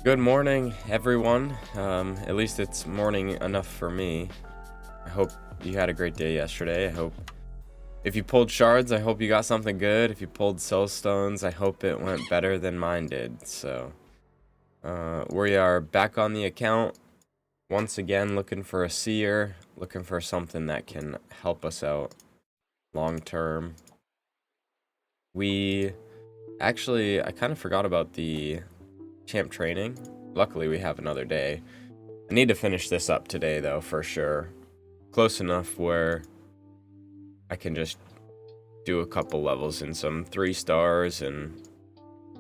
Good morning, everyone. At least it's morning enough for me. I hope you had a great day yesterday. I hope if you pulled shards, I hope you got something good. If you pulled soul stones, I hope it went better than mine did. So, we are back on the account once again, looking for a seer, looking for something that can help us out long term. I kind of forgot about the champ training. Luckily, we have another day. I need to finish this up today, though, for sure. Close enough where I can just do a couple levels in some 3 stars and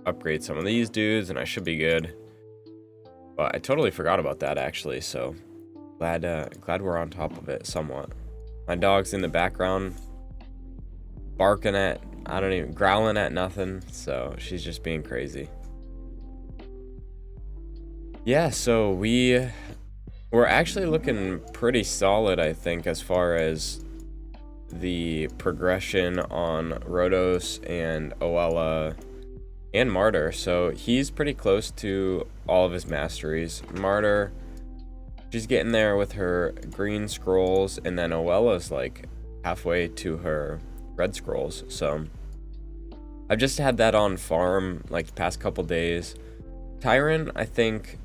upgrade some of these dudes, and I should be good. But I totally forgot about that, actually, so glad we're on top of it somewhat. My dog's in the background barking at, growling at nothing, so she's just being crazy. Yeah, so we're actually looking pretty solid, I think, as far as the progression on Rhodos and Oella and Martyr. So he's pretty close to all of his masteries. Martyr, she's getting there with her green scrolls, and then Oella's like halfway to her red scrolls. So I've just had that on farm like the past couple days. Tyron, I think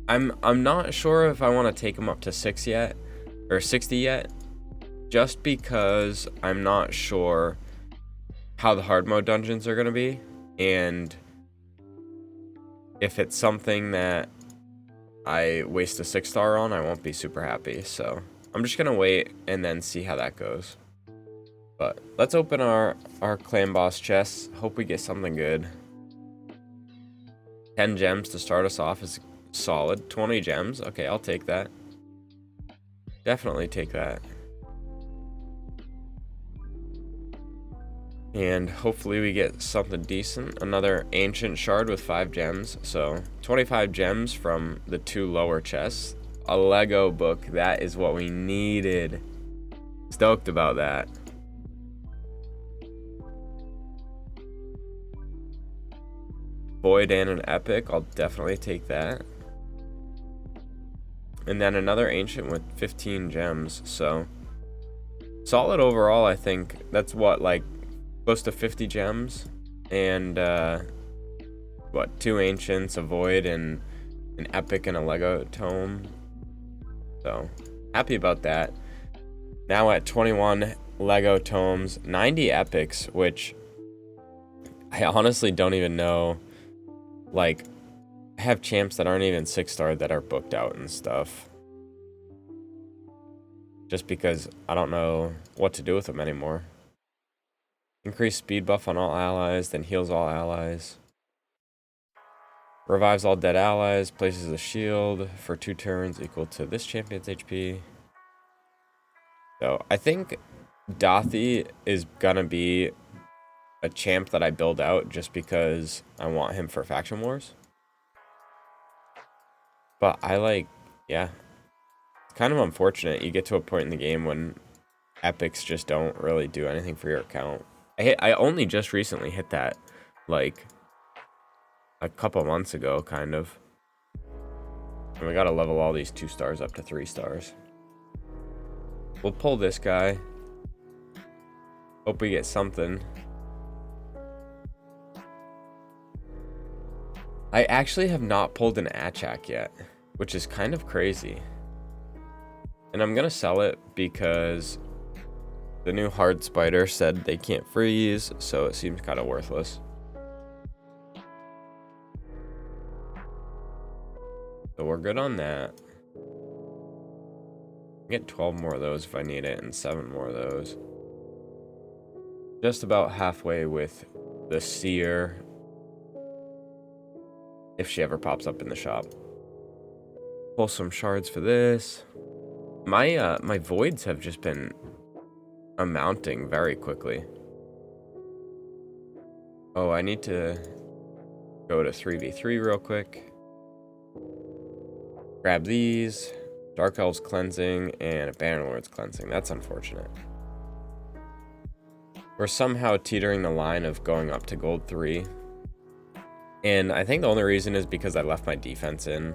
I'm not sure if I want to take him up to 60 yet, just because I'm not sure how the hard mode dungeons are going to be, and if it's something that I waste a 6-star on, I won't be super happy. So I'm just going to wait and then see how that goes. But let's open our clan boss chests. Hope we get something good. 10 gems to start us off is solid. 20 gems. Okay, I'll take that. Definitely take that. And hopefully we get something decent. Another ancient shard with 5 gems. So 25 gems from the 2 lower chests. A Lego book. That is what we needed. Stoked about that. Void and an epic. I'll definitely take that. And then another ancient with 15 gems. So solid overall, I think. That's what, like, close to 50 gems. And 2 ancients, a void, and an epic and a Lego tome. So happy about that. Now at 21 Lego tomes, 90 epics, which I honestly don't even know. Like, I have champs that aren't even 6-star that are booked out and stuff, just because I don't know what to do with them anymore. Increase speed buff on all allies, then heals all allies. Revives all dead allies, places a shield for 2 turns equal to this champion's HP. So I think Dothy is gonna be a champ that I build out just because I want him for Faction Wars. But yeah. It's kind of unfortunate. You get to a point in the game when epics just don't really do anything for your account. I only just recently hit that, like, a couple months ago, kind of. And we gotta level all these 2 stars up to 3 stars. We'll pull this guy. Hope we get something. I actually have not pulled an Achak yet, which is kind of crazy. And I'm gonna sell it because the new hard spider said they can't freeze, so it seems kind of worthless. So we're good on that. Get 12 more of those if I need it, and 7 more of those. Just about halfway with the seer, if she ever pops up in the shop. Pull some shards for this. My voids have just been amounting very quickly. Oh, I need to go to 3v3 real quick. Grab these. Dark Elves cleansing and a Bannerlord's cleansing. That's unfortunate. We're somehow teetering the line of going up to gold 3. And I think the only reason is because I left my defense in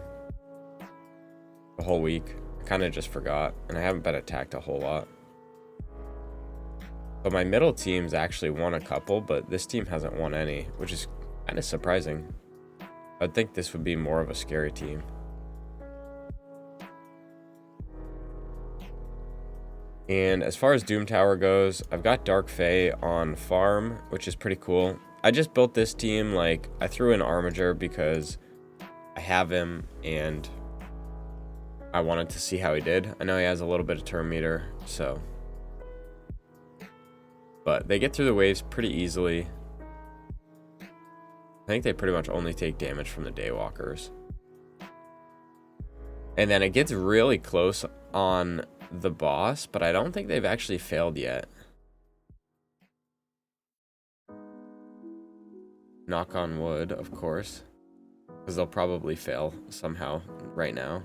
the whole week. I kind of just forgot, and I haven't been attacked a whole lot. But my middle team's actually won a couple, but this team hasn't won any, which is kind of surprising. I'd think this would be more of a scary team. And as far as Doom Tower goes, I've got Dark Fae on farm, which is pretty cool. I just built this team, like, I threw in Armiger because I have him, and I wanted to see how he did. I know he has a little bit of turn meter, so. But they get through the waves pretty easily. I think they pretty much only take damage from the Daywalkers. And then it gets really close on the boss, but I don't think they've actually failed yet. Knock on wood, of course, because they'll probably fail somehow right now.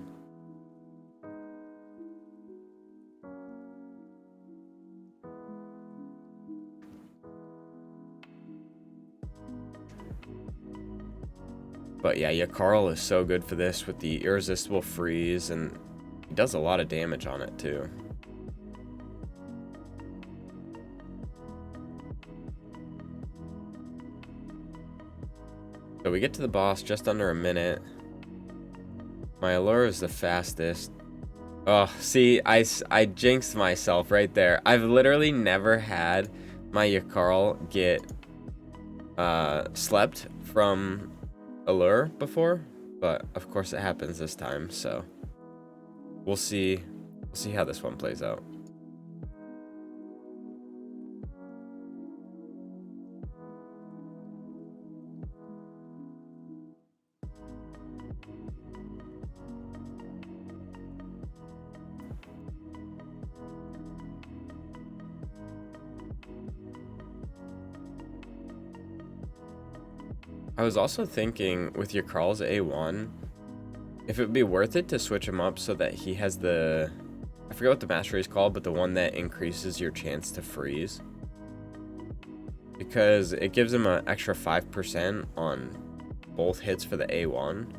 But yeah, Yakarl is so good for this with the irresistible freeze, and he does a lot of damage on it too. So we get to the boss just under a minute. My allure is the fastest. Oh, see, I jinxed myself right there. I've literally never had my Yakarl get slept from allure before, but of course it happens this time, so we'll see how this one plays out. I was also thinking with Yakarl's A1, if it would be worth it to switch him up so that he has the, I forget what the mastery is called, but the one that increases your chance to freeze. Because it gives him an extra 5% on both hits for the A1.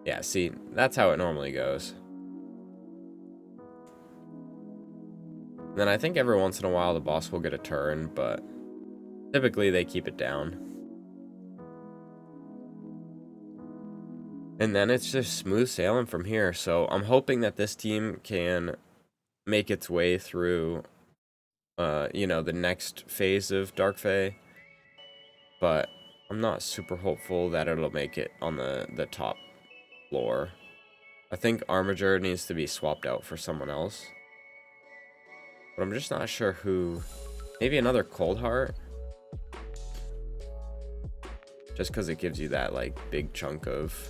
Yeah, see, that's how it normally goes. Then I think every once in a while the boss will get a turn, but typically they keep it down. And then it's just smooth sailing from here. So I'm hoping that this team can make its way through, you know, the next phase of Dark Fae. But I'm not super hopeful that it'll make it on the top floor. I think Armiger needs to be swapped out for someone else. But I'm just not sure who. Maybe another Coldheart. Just because it gives you that, like, big chunk of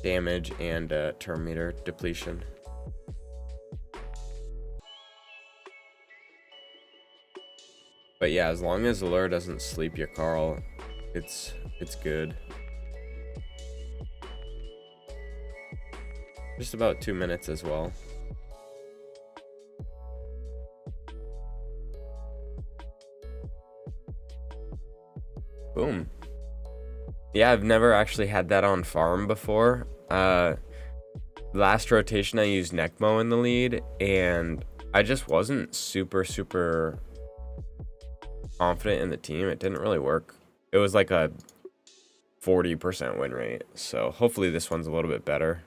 damage and turn meter depletion. But yeah, as long as Allure doesn't sleep Yakarl, it's good. Just about 2 minutes as well. Boom. Yeah, I've never actually had that on farm before. Last rotation I used Necmo in the lead, and I just wasn't super confident in the team. It didn't really work. It was like a 40% win rate, so hopefully this one's a little bit better.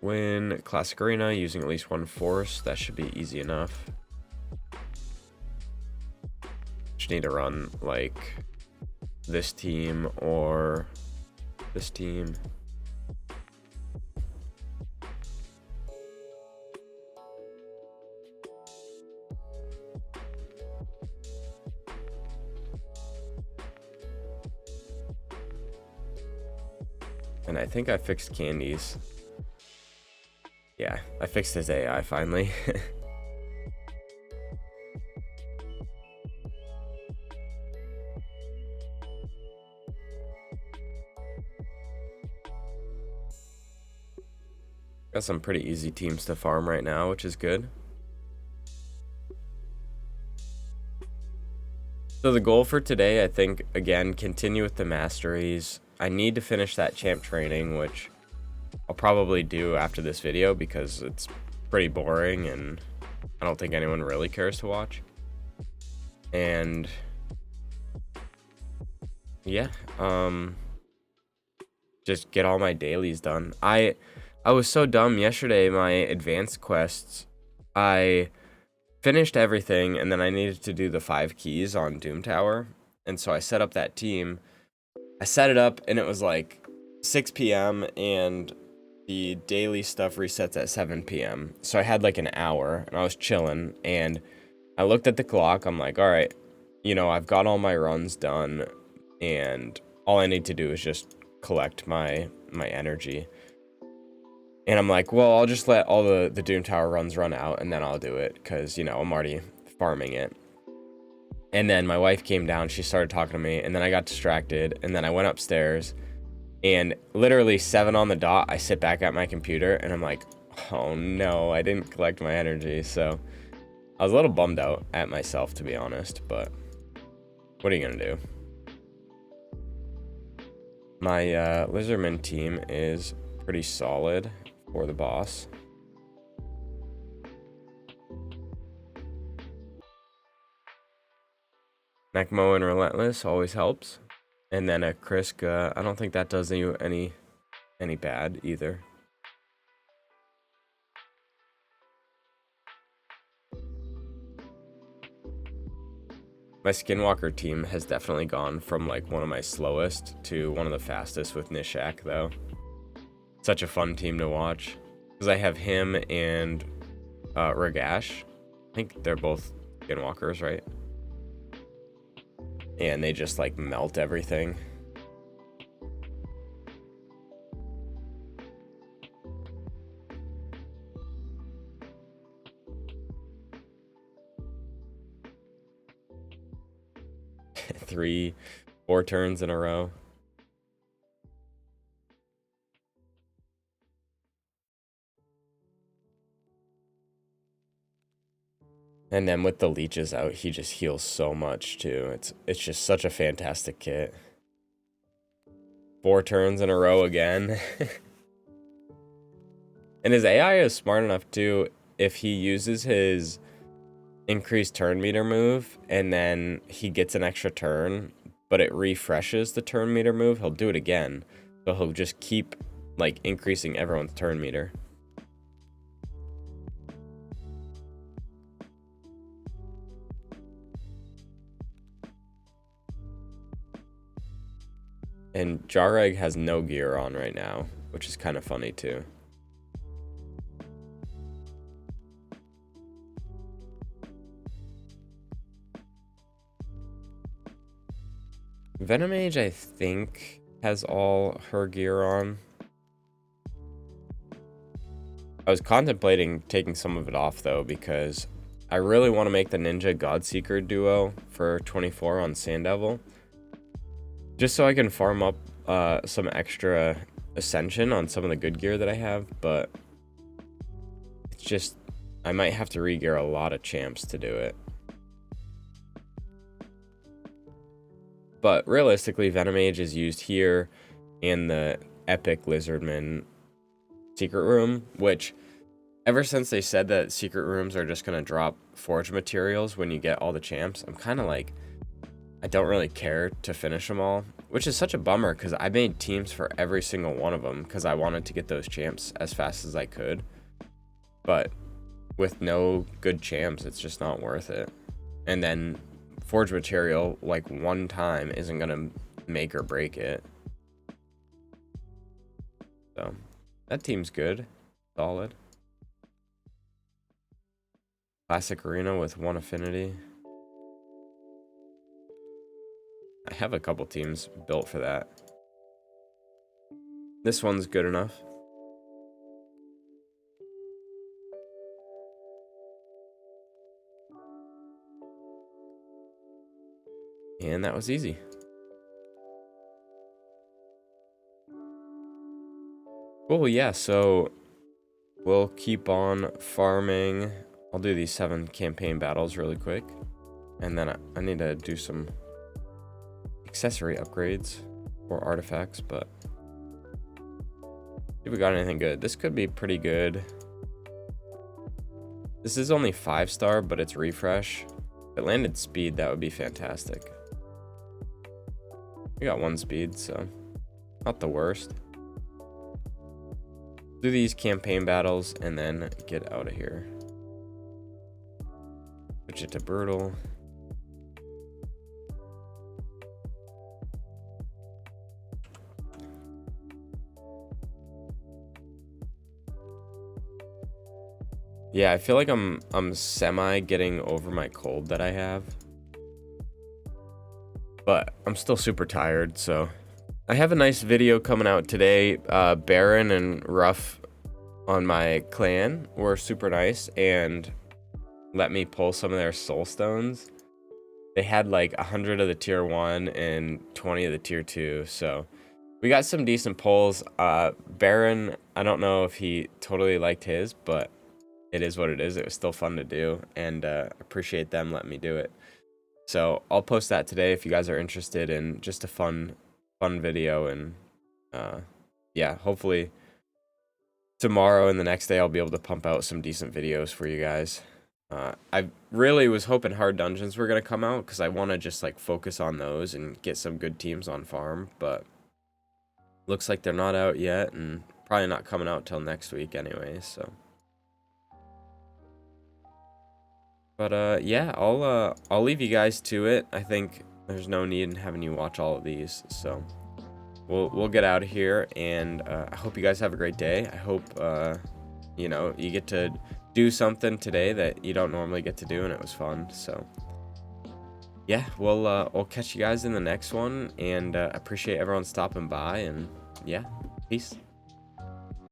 Win Classic Arena using at least one force. That should be easy enough. Just need to run like this team or this team. And I think I fixed Candy's. Yeah, I fixed his AI finally. Got some pretty easy teams to farm right now, which is good. So the goal for today, I think, again, continue with the masteries. I need to finish that champ training, which I'll probably do after this video because it's pretty boring and I don't think anyone really cares to watch. And yeah, just get all my dailies done. I was so dumb yesterday. My advanced quests, I finished everything, and then I needed to do the 5 keys on Doom Tower, and so I set up that team. I set it up, and it was like 6 p.m. and the daily stuff resets at 7 p.m. So I had like an hour, and I was chilling, and I looked at the clock. I'm like, all right, you know, I've got all my runs done, and all I need to do is just collect my energy. And I'm like, well, I'll just let all the Doom Tower runs run out, and then I'll do it, because, you know, I'm already farming it. And then my wife came down, she started talking to me, and then I got distracted, and then I went upstairs, and literally 7 on the dot, I sit back at my computer, and I'm like, oh no, I didn't collect my energy. So I was a little bummed out at myself, to be honest, but what are you gonna do? My Lizardman team is pretty solid for the boss. Nekmo and Relentless always helps. And then a Kriska, I don't think that does you any bad either. My Skinwalker team has definitely gone from like one of my slowest to one of the fastest with Nishak, though. Such a fun team to watch. Because I have him and Ragash. I think they're both Skinwalkers, right? And they just like melt everything. Three, 4 turns in a row. And then with the leeches out, he just heals so much too. It's just such a fantastic kit. 4 turns in a row again. And his AI is smart enough too, if he uses his increased turn meter move and then he gets an extra turn, but it refreshes the turn meter move, he'll do it again. So he'll just keep like increasing everyone's turn meter. And Jareg has no gear on right now, which is kind of funny too. Venomage, I think, has all her gear on. I was contemplating taking some of it off though, because I really want to make the Ninja Godseeker duo for 24 on Sand Devil. Just so I can farm up some extra Ascension on some of the good gear that I have, but it's just, I might have to re-gear a lot of champs to do it. But realistically, Venomage is used here in the Epic Lizardman secret room, which ever since they said that secret rooms are just going to drop forge materials when you get all the champs, I'm kind of like, I don't really care to finish them all, which is such a bummer because I made teams for every single one of them because I wanted to get those champs as fast as I could. But with no good champs, it's just not worth it. And then forge material, like one time, isn't going to make or break it. So that team's good. Solid. Classic arena with 1 affinity. I have a couple teams built for that. This one's good enough. And that was easy. Cool, yeah, so we'll keep on farming. I'll do these 7 campaign battles really quick. And then I need to do some accessory upgrades or artifacts, but if we got anything good, this could be pretty good. This is only 5-star, but it's refresh. If it landed speed, that would be fantastic. We got 1 speed, so not the worst. Do these campaign battles and then get out of here. Switch it to brutal. Yeah, I feel like I'm semi getting over my cold that I have. But I'm still super tired, so I have a nice video coming out today. Baron and Ruff on my clan were super nice and let me pull some of their soul stones. They had like 100 of the tier 1 and 20 of the tier 2, so we got some decent pulls. Baron, I don't know if he totally liked his, but it is what it is. It was still fun to do, and appreciate them letting me do it. So I'll post that today if you guys are interested in just a fun video. And yeah, hopefully tomorrow and the next day I'll be able to pump out some decent videos for you guys. I really was hoping hard dungeons were gonna come out because I want to just like focus on those and get some good teams on farm, but looks like they're not out yet, and probably not coming out till next week anyway. So. But yeah, I'll leave you guys to it. I think there's no need in having you watch all of these, so we'll get out of here. And I hope you guys have a great day. I hope you know, you get to do something today that you don't normally get to do, and it was fun. So yeah, we'll catch you guys in the next one, and appreciate everyone stopping by. And yeah, peace.